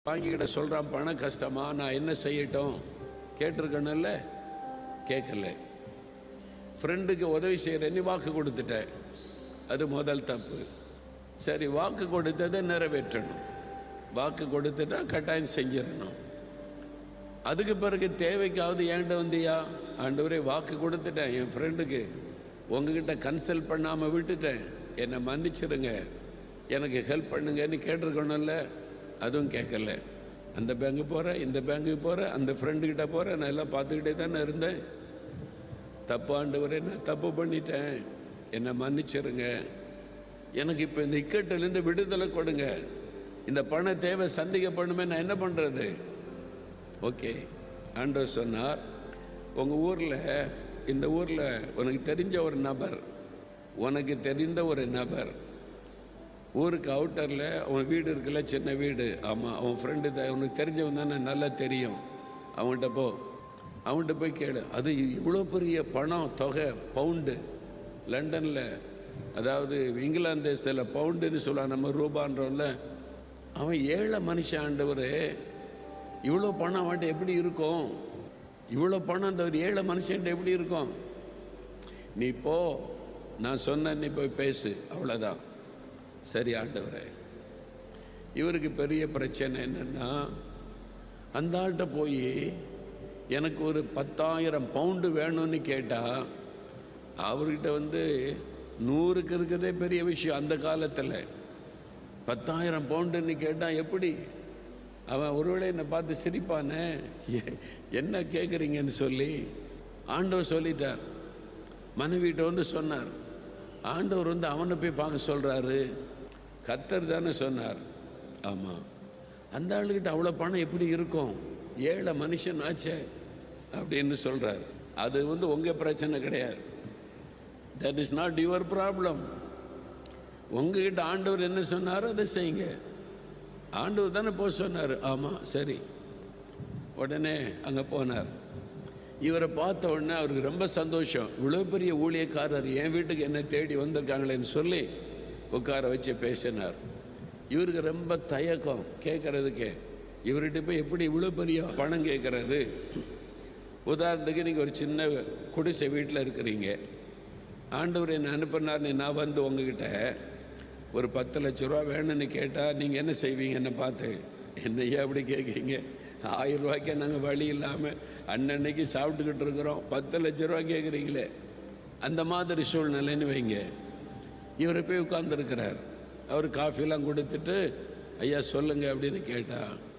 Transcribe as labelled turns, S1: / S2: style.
S1: வாங்கிக்கிட்ட சொல்கிறான், பணம் கஷ்டமா, நான் என்ன செய்யட்டும்? கேட்டிருக்கணும்ல, கேட்கல. ஃப்ரெண்டுக்கு உதவி செய்கிறேன்னு வாக்கு கொடுத்துட்டேன், அது முதல் தப்பு. சரி, வாக்கு கொடுத்ததை நிறைவேற்றணும். வாக்கு கொடுத்துட்டா கட்டாயம் செஞ்சிடணும். அதுக்கு பிறகு தேவைக்காவது ஏன்ட வந்தியா? ஆண்டவரே, வாக்கு கொடுத்துட்டேன், என் ஃப்ரெண்டுக்கு உங்ககிட்ட கன்சல்ட் பண்ணாமல் விட்டுட்டேன், என்னை மன்னிச்சிருங்க, எனக்கு ஹெல்ப் பண்ணுங்கன்னு கேட்டிருக்கணும்ல, அதுவும் கேட்கல. அந்த பேங்க்கு போகிறேன், இந்த பேங்க்குக்கு போகிறேன், அந்த ஃப்ரெண்டுக்கிட்ட போகிறேன், நான் எல்லாம் பார்த்துக்கிட்டே தானே இருந்தேன். தப்பு ஆண்டவரே, நான் தப்பு பண்ணிட்டேன், என்னை மன்னிச்சிருங்க, எனக்கு இப்போ இந்த இக்கட்டிலேருந்து விடுதலை கொடுங்க, இந்த பண தேவை சந்திக்கப்படணுமே, நான் என்ன பண்ணுறது? ஓகே, ஆண்டவர் சொன்னார், உங்கள் ஊரில், இந்த ஊரில் உனக்கு தெரிஞ்ச ஒரு நபர் ஊருக்கு அவுட்டரில் அவன் வீடு இருக்குல்ல, சின்ன வீடு. ஆமாம், அவன் ஃப்ரெண்டு தான், உனக்கு தெரிஞ்சவன் தானே, நல்லா தெரியும். அவன்கிட்ட போய் கேளு. அது இவ்வளோ பெரிய பணம் தொகை, பவுண்டு, லண்டனில், அதாவது இங்கிலாந்து தேசத்தில் பவுண்டுன்னு சொல்லுவான், நம்ம ரூபான்றோம்ல. அவன் ஏழை மனுஷன் ஆண்டவர், இவ்வளோ பணம் அவன்கிட்ட எப்படி இருக்கும்? இவ்வளோ பணம் அந்த ஒரு ஏழை மனுஷன்ட்ட எப்படி இருக்கும்? நீ போ, நான் சொன்ன, நீ போய் பேசு, அவ்வளோதான். சரி ஆண்டவரே. இவருக்கு பெரிய பிரச்சனை என்னென்னா, அந்த ஆள்கிட்ட போய் எனக்கு ஒரு 10,000 பவுண்டு வேணும்னு கேட்டால், அவர்கிட்ட 100க்கு இருக்கிறதே பெரிய விஷயம். அந்த காலத்தில் 10,000 பவுண்டுன்னு கேட்டால் எப்படி? அவன் ஒருவேளை என்னை பார்த்து சிரிப்பானே, என்ன கேட்குறீங்கன்னு சொல்லி. ஆண்டவர் சொல்லிட்டார், மனைவிட்ட சொன்னார். ஆண்டவர் அவனை போய் பார்க்க சொல்கிறாரு. கர்த்தர் தானே சொன்னார். ஆமாம், அந்த ஆளுக்கிட்ட அவ்வளோ பணம் எப்படி இருக்கும்? ஏழை மனுஷன் ஆச்சே அப்படின்னு சொல்கிறார். அது உங்கள் பிரச்சனை கிடையாது. That is not your problem. உங்ககிட்ட ஆண்டவர் என்ன சொன்னாரோ அதை செய்யுங்க. ஆண்டவர் தானே போக சொன்னார். ஆமாம், சரி. உடனே அங்கே போனார். இவரை பார்த்த உடனே அவருக்கு ரொம்ப சந்தோஷம். இவ்வளோ பெரிய ஊழியக்காரர் என் வீட்டுக்கு என்ன தேடி வந்திருக்காங்களேன்னு சொல்லி உட்கார வச்சு பேசினார். இவருக்கு ரொம்ப தயக்கம் கேட்குறதுக்கே. இவர்கிட்ட போய் எப்படி இவ்வளோ பெரிய பணம் கேட்குறது? உதாரணத்துக்கு நீங்கள் ஒரு சின்ன குடிசை வீட்டில் இருக்கிறீங்க. ஆண்டவர் என்ன அனுப்புனார்னு நான் உங்ககிட்ட ஒரு 10 லட்ச ரூபா வேணும்னு கேட்டால் நீங்கள் என்ன செய்வீங்க? என்னை பார்த்து, என்னையா அப்படி கேட்குறீங்க? 1000 ரூபாய்க்கே நாங்கள் வழி இல்லாமல் அன்னன்னைக்கு சாப்பிட்டுக்கிட்டு இருக்கிறோம், 10 லட்ச ரூபா கேட்குறீங்களே. அந்த மாதிரி சூழ்நிலைன்னு வைங்க. இவரை போய் உட்கார்ந்துருக்கிறார். அவர் காஃபிலாம் கொடுத்துட்டு, ஐயா சொல்லுங்க அப்படின்னு கேட்டால்,